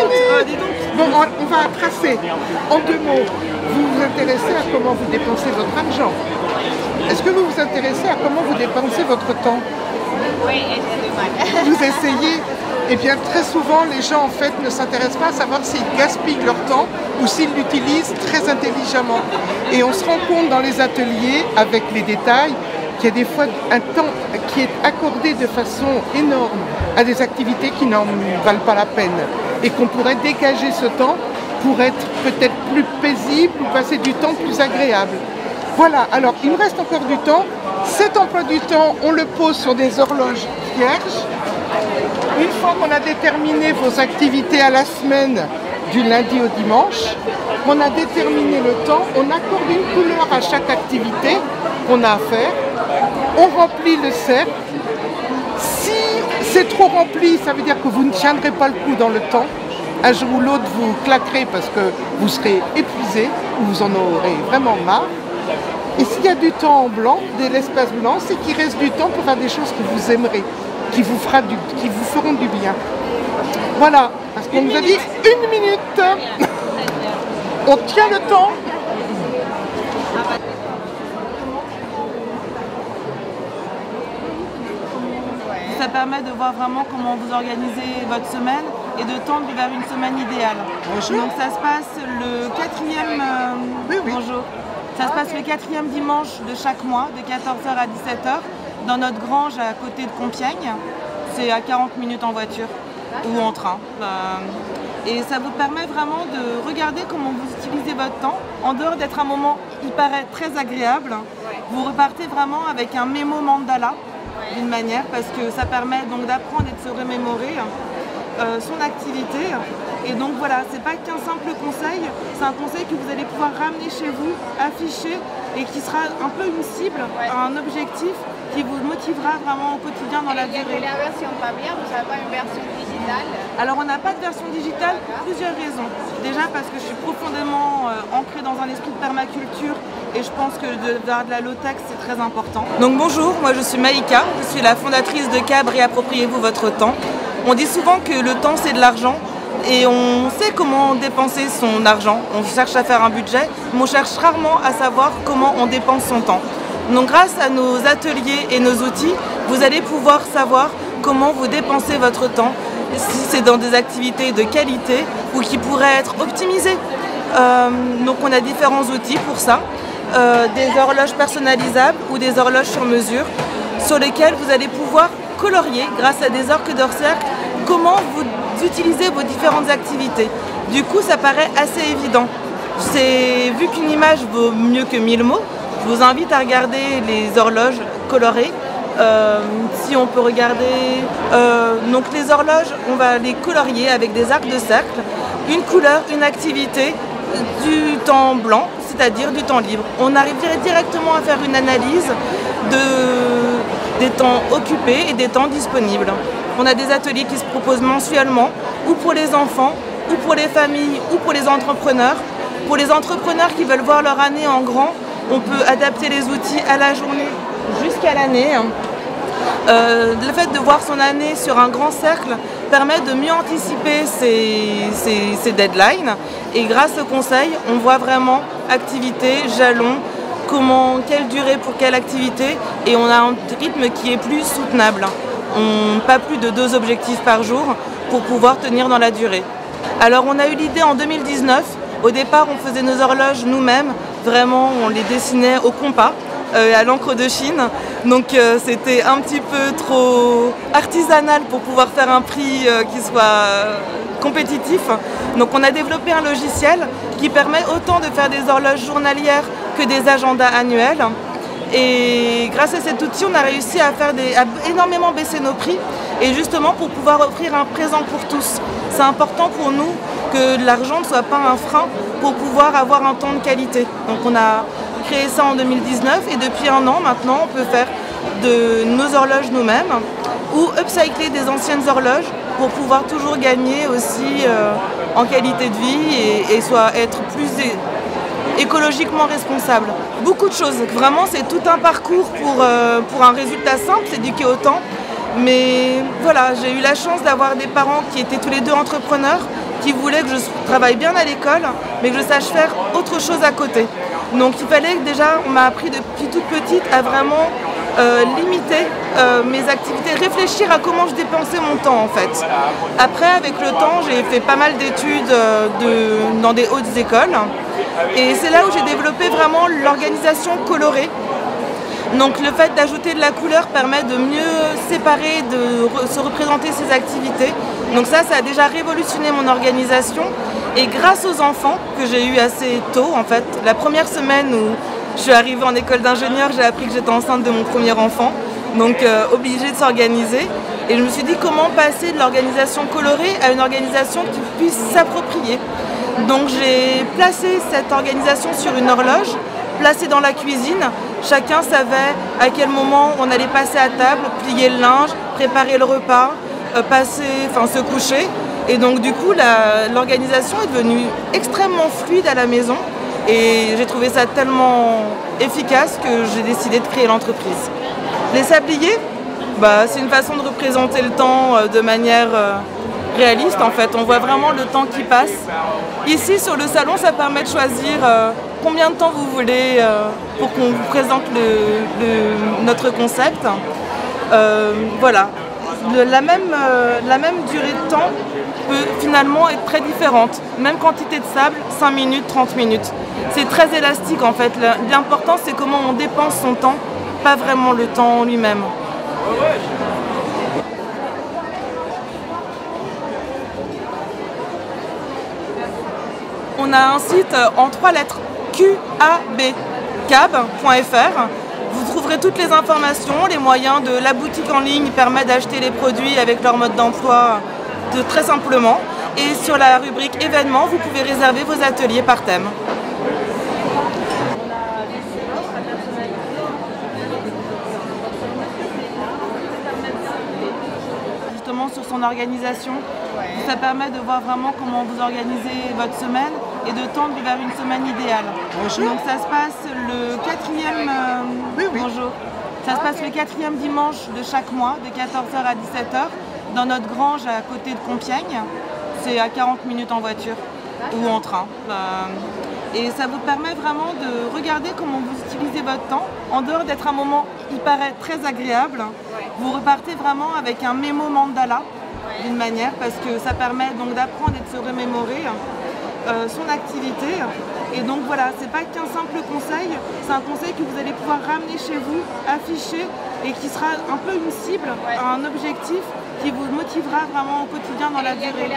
minutes. Dis donc. Bon, on va tracer. En 2 mots, vous vous intéressez à comment vous dépensez votre argent. Est-ce que vous vous intéressez à comment vous dépensez votre temps? Oui, j'ai du mal. Vous essayez? Eh bien, très souvent, les gens, en fait, ne s'intéressent pas à savoir s'ils gaspillent leur temps ou s'ils l'utilisent très intelligemment. Et on se rend compte dans les ateliers, avec les détails, qu'il y a des fois un temps qui est accordé de façon énorme à des activités qui n'en valent pas la peine. Et qu'on pourrait dégager ce temps pour être peut-être plus paisible ou passer du temps plus agréable. Voilà, alors il me reste encore du temps. Cet emploi du temps, on le pose sur des horloges vierges. Une fois qu'on a déterminé vos activités à la semaine, du lundi au dimanche, qu'on a déterminé le temps, on accorde une couleur à chaque activité qu'on a à faire. On remplit le cercle. Si c'est trop rempli, ça veut dire que vous ne tiendrez pas le coup dans le temps. Un jour ou l'autre, vous claquerez parce que vous serez épuisé ou vous en aurez vraiment marre. Et s'il y a du temps en blanc, de l'espace blanc, c'est qu'il reste du temps pour faire des choses que vous aimerez, qui vous feront du bien. Voilà, parce qu'on nous a dit 1 minute. On tient le temps. Ça permet de voir vraiment comment vous organisez votre semaine et de tendre vers une semaine idéale. Bonjour. Donc ça se passe le 4e Oui. bonjour. Ça se passe le 4e dimanche de chaque mois, de 14h à 17h, dans notre grange à côté de Compiègne. C'est à 40 minutes en voiture ou en train. Et ça vous permet vraiment de regarder comment vous utilisez votre temps. En dehors d'être un moment qui paraît très agréable, vous repartez vraiment avec un mémo mandala d'une manière, parce que ça permet donc d'apprendre et de se remémorer son activité. Et donc voilà, c'est pas qu'un simple conseil, c'est un conseil que vous allez pouvoir ramener chez vous, afficher, et qui sera un peu une cible, un objectif qui vous motivera vraiment au quotidien dans la durée. Et la version papier, vous n'avez pas une version digitale? Alors on n'a pas de version digitale pour plusieurs raisons. Déjà parce que je suis profondément ancrée dans un esprit de permaculture et je pense que de la low-tech c'est très important. Donc bonjour, moi je suis Maïka, je suis la fondatrice de CAB Réappropriez-vous votre temps. On dit souvent que le temps c'est de l'argent et on sait comment dépenser son argent. On cherche à faire un budget, mais on cherche rarement à savoir comment on dépense son temps. Donc grâce à nos ateliers et nos outils, vous allez pouvoir savoir comment vous dépensez votre temps, si c'est dans des activités de qualité ou qui pourraient être optimisées. Donc on a différents outils pour ça, des horloges personnalisables ou des horloges sur mesure, sur lesquelles vous allez pouvoir colorier, grâce à des arcs de cercle, comment vous utilisez vos différentes activités. Du coup ça paraît assez évident. Vu qu'une image vaut mieux que 1000 mots, je vous invite à regarder les horloges colorées. Si on peut regarder, donc les horloges, on va les colorier avec des arcs de cercle, une couleur, une activité, du temps blanc, c'est-à-dire du temps libre. On arriverait directement à faire une analyse des temps occupés et des temps disponibles. On a des ateliers qui se proposent mensuellement, ou pour les enfants, ou pour les familles, ou pour les entrepreneurs. Pour les entrepreneurs qui veulent voir leur année en grand, on peut adapter les outils à la journée jusqu'à l'année. Le fait de voir son année sur un grand cercle permet de mieux anticiper ses deadlines. Et grâce au conseil, on voit vraiment activité, jalon, quelle durée pour quelle activité. Et on a un rythme qui est plus soutenable. Pas plus de 2 objectifs par jour pour pouvoir tenir dans la durée. Alors on a eu l'idée en 2019. Au départ, on faisait nos horloges nous-mêmes. Vraiment, on les dessinait au compas, à l'encre de Chine. Donc c'était un petit peu trop artisanal pour pouvoir faire un prix qui soit compétitif. Donc on a développé un logiciel qui permet autant de faire des horloges journalières que des agendas annuels. Et grâce à cet outil, on a réussi à énormément baisser nos prix. Et justement pour pouvoir offrir un présent pour tous. C'est important pour nous que l'argent ne soit pas un frein pour pouvoir avoir un temps de qualité. Donc on a créé ça en 2019 et depuis 1 an maintenant on peut faire de nos horloges nous-mêmes ou upcycler des anciennes horloges pour pouvoir toujours gagner aussi en qualité de vie et être plus écologiquement responsable. Beaucoup de choses, vraiment c'est tout un parcours pour un résultat simple, s'éduquer autant. Mais voilà, j'ai eu la chance d'avoir des parents qui étaient tous les 2 entrepreneurs qui voulait que je travaille bien à l'école, mais que je sache faire autre chose à côté. Donc il fallait que déjà, on m'a appris depuis toute petite à vraiment limiter mes activités, réfléchir à comment je dépensais mon temps en fait. Après, avec le temps, j'ai fait pas mal d'études dans des hautes écoles et c'est là où j'ai développé vraiment l'organisation colorée. Donc le fait d'ajouter de la couleur permet de mieux séparer, de se représenter ses activités. Donc ça a déjà révolutionné mon organisation. Et grâce aux enfants que j'ai eu assez tôt, en fait, la première semaine où je suis arrivée en école d'ingénieur, j'ai appris que j'étais enceinte de mon premier enfant. Donc obligée de s'organiser. Et je me suis dit comment passer de l'organisation colorée à une organisation qui puisse s'approprier. Donc j'ai placé cette organisation sur une horloge, placée dans la cuisine. Chacun savait à quel moment on allait passer à table, plier le linge, préparer le repas, se coucher. Et donc du coup, l'organisation est devenue extrêmement fluide à la maison. Et j'ai trouvé ça tellement efficace que j'ai décidé de créer l'entreprise. Les sabliers, c'est une façon de représenter le temps de manière réaliste en fait. On voit vraiment le temps qui passe. Ici sur le salon, ça permet de choisir combien de temps vous voulez pour qu'on vous présente notre concept. Voilà. La même durée de temps peut finalement être très différente. Même quantité de sable, 5 minutes, 30 minutes. C'est très élastique en fait. L'important c'est comment on dépense son temps, pas vraiment le temps en lui-même. On a un site en 3 lettres, cab.fr. Vous trouverez toutes les informations, les moyens de la boutique en ligne qui permet d'acheter les produits avec leur mode d'emploi très simplement. Et sur la rubrique événements, vous pouvez réserver vos ateliers par thème. Justement sur son organisation, ça permet de voir vraiment comment vous organisez votre semaine et de tendre vers une semaine idéale. Bonjour. Donc ça se passe le 4e bonjour. Ça se passe le 4e dimanche de chaque mois, de 14h à 17h, dans notre grange à côté de Compiègne. C'est à 40 minutes en voiture ou en train. Et ça vous permet vraiment de regarder comment vous utilisez votre temps. En dehors d'être un moment, il paraît très agréable, vous repartez vraiment avec un mémo mandala d'une manière, parce que ça permet donc d'apprendre et de se remémorer son activité. Et donc voilà, c'est pas qu'un simple conseil, c'est un conseil que vous allez pouvoir ramener chez vous, afficher, et qui sera un peu une cible, un objectif qui vous motivera vraiment au quotidien dans la durée.